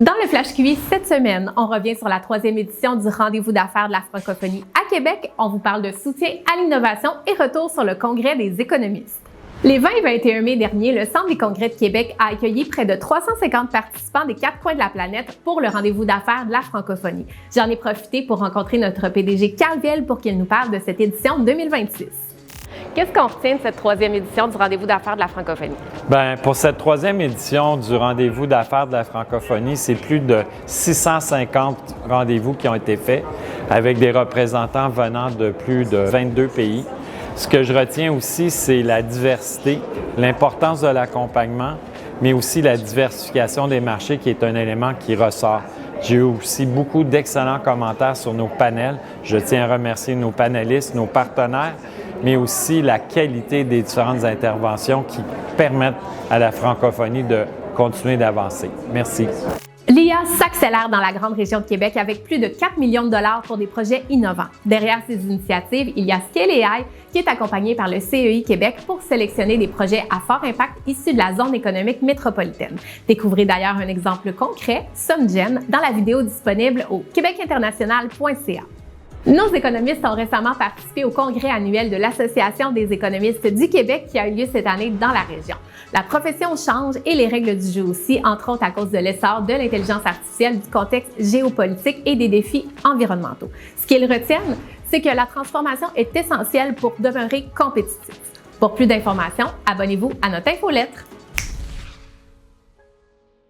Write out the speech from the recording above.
Dans le Flash QI cette semaine, on revient sur la 3e édition du Rendez-vous d'affaires de la francophonie à Québec. On vous parle de soutien à l'innovation et retour sur le Congrès des économistes. Les 20 et 21 mai dernier, le Centre des congrès de Québec a accueilli près de 350 participants des 4 coins de la planète pour le Rendez-vous d'affaires de la francophonie. J'en ai profité pour rencontrer notre PDG Carl Viel pour qu'il nous parle de cette édition 2026. Qu'est-ce qu'on retient de cette 3e édition du Rendez-vous d'affaires de la francophonie? Bien, pour cette 3e édition du Rendez-vous d'affaires de la francophonie, c'est plus de 650 rendez-vous qui ont été faits avec des représentants venant de plus de 22 pays. Ce que je retiens aussi, c'est la diversité, l'importance de l'accompagnement, mais aussi la diversification des marchés qui est un élément qui ressort. J'ai eu aussi beaucoup d'excellents commentaires sur nos panels. Je tiens à remercier nos panélistes, nos partenaires, mais aussi la qualité des différentes interventions qui permettent à la francophonie de continuer d'avancer. Merci. L'IA s'accélère dans la grande région de Québec avec plus de 4 millions de dollars pour des projets innovants. Derrière ces initiatives, il y a Scale AI qui est accompagné par le CEI Québec pour sélectionner des projets à fort impact issus de la zone économique métropolitaine. Découvrez d'ailleurs un exemple concret, SumGen, dans la vidéo disponible au québecinternational.ca. Nos économistes ont récemment participé au congrès annuel de l'Association des économistes du Québec qui a eu lieu cette année dans la région. La profession change et les règles du jeu aussi, entre autres à cause de l'essor de l'intelligence artificielle, du contexte géopolitique et des défis environnementaux. Ce qu'ils retiennent, c'est que la transformation est essentielle pour demeurer compétitif. Pour plus d'informations, abonnez-vous à notre infolettre.